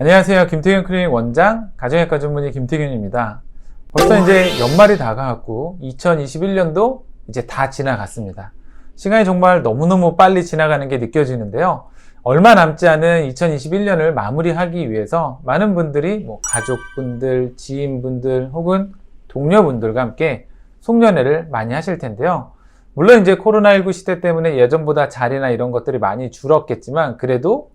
안녕하세요. 김태균 클리닉 원장, 가정의학과 전문의 김태균입니다. 벌써 이제 연말이 다가왔고 2021년도 이제 다 지나갔습니다. 시간이 정말 너무너무 빨리 지나가는 게 느껴지는데요. 얼마 남지 않은 2021년을 마무리하기 위해서 많은 분들이 가족분들, 지인분들 혹은 동료분들과 함께 송년회를 많이 하실 텐데요. 물론 이제 코로나19 시대 때문에 예전보다 자리나 이런 것들이 많이 줄었겠지만 그래도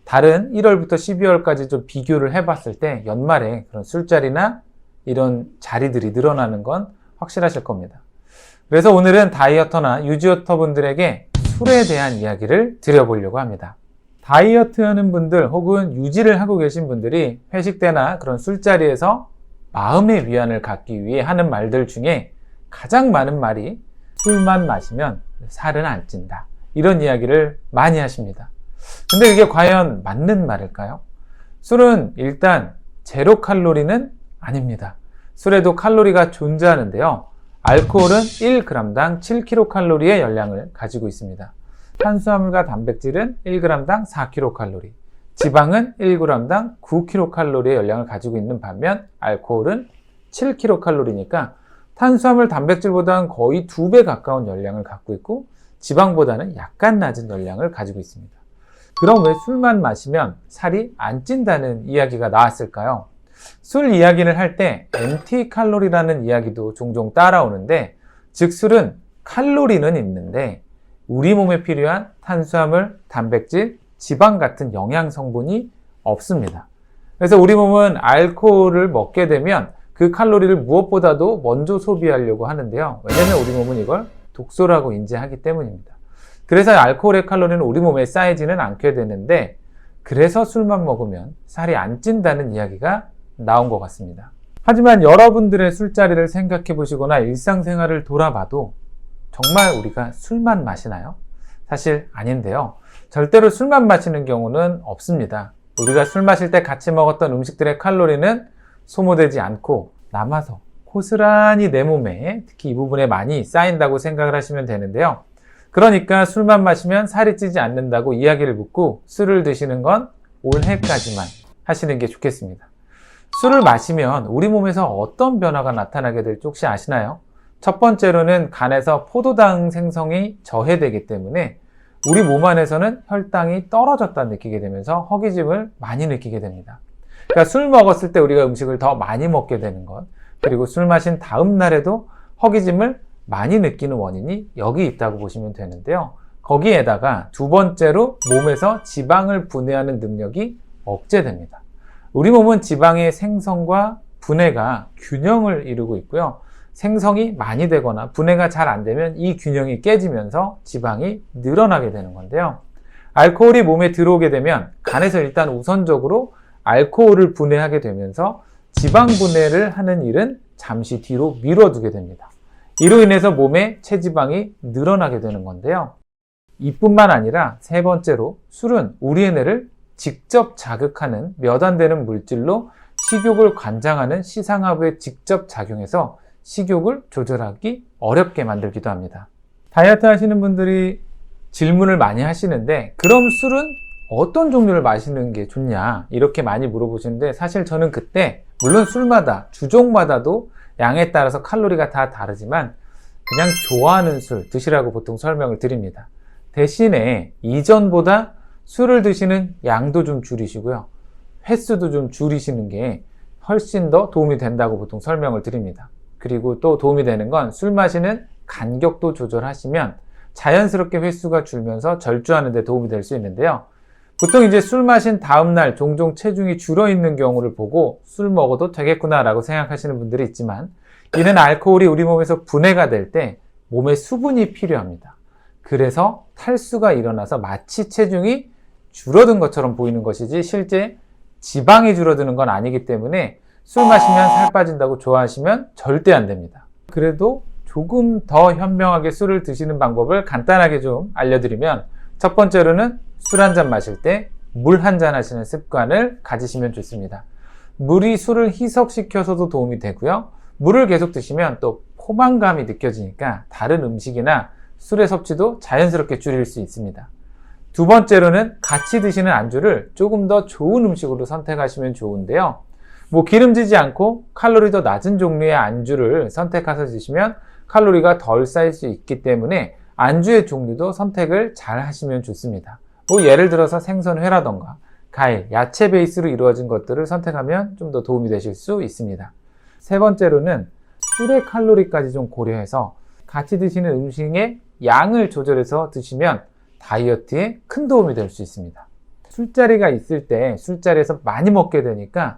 다른 1월부터 12월까지 좀 비교를 해봤을 때 연말에 그런 술자리나 이런 자리들이 늘어나는 건 확실하실 겁니다. 그래서 오늘은 다이어터나 유지어터 분들에게 술에 대한 이야기를 드려보려고 합니다. 다이어트 하는 분들 혹은 유지를 하고 계신 분들이 회식 때나 그런 술자리에서 마음의 위안을 갖기 위해 하는 말들 중에 가장 많은 말이 술만 마시면 살은 안 찐다, 이런 이야기를 많이 하십니다. 근데 이게 과연 맞는 말일까요? 술은 일단 제로 칼로리는 아닙니다. 술에도 칼로리가 존재하는데요. 알코올은 1g당 7kcal의 열량을 가지고 있습니다. 탄수화물과 단백질은 1g당 4kcal, 지방은 1g당 9kcal의 열량을 가지고 있는 반면 알코올은 7kcal니까 탄수화물, 단백질보다는 거의 2배 가까운 열량을 갖고 있고 지방보다는 약간 낮은 열량을 가지고 있습니다. 그럼 왜 술만 마시면 살이 안 찐다는 이야기가 나왔을까요? 술 이야기를 할 때 empty 칼로리라는 이야기도 종종 따라오는데, 즉 술은 칼로리는 있는데 우리 몸에 필요한 탄수화물, 단백질, 지방 같은 영양 성분이 없습니다. 그래서 우리 몸은 알코올을 먹게 되면 그 칼로리를 무엇보다도 먼저 소비하려고 하는데요. 왜냐하면 우리 몸은 이걸 독소라고 인지하기 때문입니다. 그래서 알코올의 칼로리는 우리 몸에 쌓이지는 않게 되는데, 그래서 술만 먹으면 살이 안 찐다는 이야기가 나온 것 같습니다. 하지만 여러분들의 술자리를 생각해 보시거나 일상생활을 돌아봐도 정말 우리가 술만 마시나요? 사실 아닌데요. 절대로 술만 마시는 경우는 없습니다. 우리가 술 마실 때 같이 먹었던 음식들의 칼로리는 소모되지 않고 남아서 고스란히 내 몸에, 특히 이 부분에 많이 쌓인다고 생각을 하시면 되는데요. 그러니까 술만 마시면 살이 찌지 않는다고 이야기를 묻고 술을 드시는 건 올해까지만 하시는 게 좋겠습니다. 술을 마시면 우리 몸에서 어떤 변화가 나타나게 될지 혹시 아시나요? 첫 번째로는 간에서 포도당 생성이 저해되기 때문에 우리 몸 안에서는 혈당이 떨어졌다 느끼게 되면서 허기짐을 많이 느끼게 됩니다. 그러니까 술 먹었을 때 우리가 음식을 더 많이 먹게 되는 것, 그리고 술 마신 다음 날에도 허기짐을 많이 느끼는 원인이 여기 있다고 보시면 되는데요. 거기에다가 두 번째로 몸에서 지방을 분해하는 능력이 억제됩니다. 우리 몸은 지방의 생성과 분해가 균형을 이루고 있고요. 생성이 많이 되거나 분해가 잘 안 되면 이 균형이 깨지면서 지방이 늘어나게 되는 건데요. 알코올이 몸에 들어오게 되면 간에서 일단 우선적으로 알코올을 분해하게 되면서 지방 분해를 하는 일은 잠시 뒤로 미뤄두게 됩니다. 이로 인해서 몸에 체지방이 늘어나게 되는 건데요. 이뿐만 아니라 세 번째로 술은 우리의 뇌를 직접 자극하는 몇 안 되는 물질로 식욕을 관장하는 시상하부에 직접 작용해서 식욕을 조절하기 어렵게 만들기도 합니다. 다이어트 하시는 분들이 질문을 많이 하시는데, 그럼 술은 어떤 종류를 마시는 게 좋냐 이렇게 많이 물어보시는데, 사실 저는 그때 물론 술마다 주종마다도 양에 따라서 칼로리가 다 다르지만 그냥 좋아하는 술 드시라고 보통 설명을 드립니다. 대신에 이전보다 술을 드시는 양도 좀 줄이시고요, 횟수도 좀 줄이시는 게 훨씬 더 도움이 된다고 보통 설명을 드립니다. 그리고 또 도움이 되는 건 술 마시는 간격도 조절하시면 자연스럽게 횟수가 줄면서 절주하는 데 도움이 될 수 있는데요. 보통 이제 술 마신 다음날 종종 체중이 줄어 있는 경우를 보고 술 먹어도 되겠구나 라고 생각하시는 분들이 있지만, 이는 알코올이 우리 몸에서 분해가 될 때 몸에 수분이 필요합니다. 그래서 탈수가 일어나서 마치 체중이 줄어든 것처럼 보이는 것이지 실제 지방이 줄어드는 건 아니기 때문에 술 마시면 살 빠진다고 좋아하시면 절대 안 됩니다. 그래도 조금 더 현명하게 술을 드시는 방법을 간단하게 좀 알려드리면, 첫 번째로는 술 한 잔 마실 때 물 한 잔 하시는 습관을 가지시면 좋습니다. 물이 술을 희석시켜서도 도움이 되고요, 물을 계속 드시면 또 포만감이 느껴지니까 다른 음식이나 술의 섭취도 자연스럽게 줄일 수 있습니다. 두 번째로는 같이 드시는 안주를 조금 더 좋은 음식으로 선택하시면 좋은데요. 기름지지 않고 칼로리도 낮은 종류의 안주를 선택해서 드시면 칼로리가 덜 쌓일 수 있기 때문에 안주의 종류도 선택을 잘 하시면 좋습니다. 예를 들어서 생선회라던가 과일, 야채 베이스로 이루어진 것들을 선택하면 좀 더 도움이 되실 수 있습니다. 세 번째로는 술의 칼로리까지 좀 고려해서 같이 드시는 음식의 양을 조절해서 드시면 다이어트에 큰 도움이 될 수 있습니다. 술자리가 있을 때 술자리에서 많이 먹게 되니까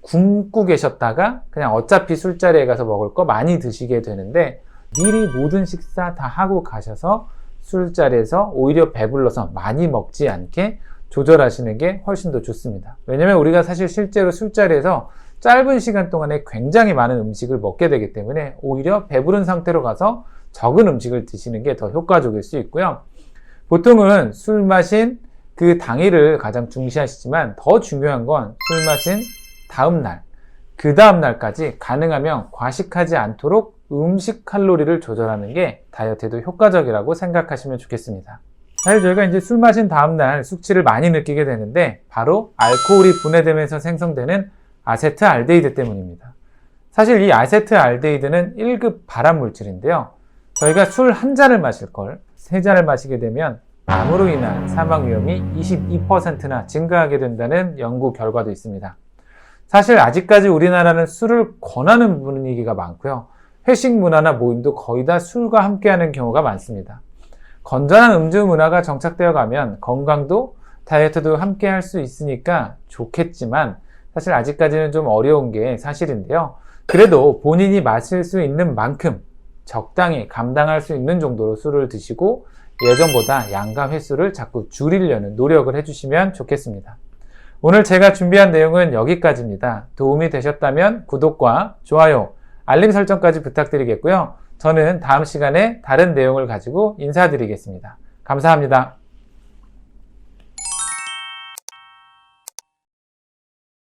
굶고 계셨다가 그냥 어차피 술자리에 가서 먹을 거 많이 드시게 되는데 미리 모든 식사 다 하고 가셔서 술자리에서 오히려 배불러서 많이 먹지 않게 조절하시는 게 훨씬 더 좋습니다. 왜냐면 우리가 사실 실제로 술자리에서 짧은 시간 동안에 굉장히 많은 음식을 먹게 되기 때문에 오히려 배부른 상태로 가서 적은 음식을 드시는 게 더 효과적일 수 있고요. 보통은 술 마신 그 당일을 가장 중시하시지만 더 중요한 건 술 마신 다음날, 그 다음날까지 가능하면 과식하지 않도록 음식 칼로리를 조절하는 게 다이어트에도 효과적이라고 생각하시면 좋겠습니다. 사실 저희가 이제 술 마신 다음날 숙취를 많이 느끼게 되는데 바로 알코올이 분해되면서 생성되는 아세트알데히드 때문입니다. 사실 이 아세트알데히드는 1급 발암 물질인데요. 저희가 술 한 잔을 마실 걸 3잔을 마시게 되면 암으로 인한 사망 위험이 22%나 증가하게 된다는 연구 결과도 있습니다. 사실 아직까지 우리나라는 술을 권하는 분위기가 많고요. 회식 문화나 모임도 거의 다 술과 함께하는 경우가 많습니다. 건전한 음주 문화가 정착되어 가면 건강도 다이어트도 함께 할 수 있으니까 좋겠지만 사실 아직까지는 좀 어려운 게 사실인데요. 그래도 본인이 마실 수 있는 만큼 적당히 감당할 수 있는 정도로 술을 드시고 예전보다 양과 횟수를 자꾸 줄이려는 노력을 해주시면 좋겠습니다. 오늘 제가 준비한 내용은 여기까지입니다. 도움이 되셨다면 구독과 좋아요, 알림 설정까지 부탁드리겠고요. 저는 다음 시간에 다른 내용을 가지고 인사드리겠습니다. 감사합니다.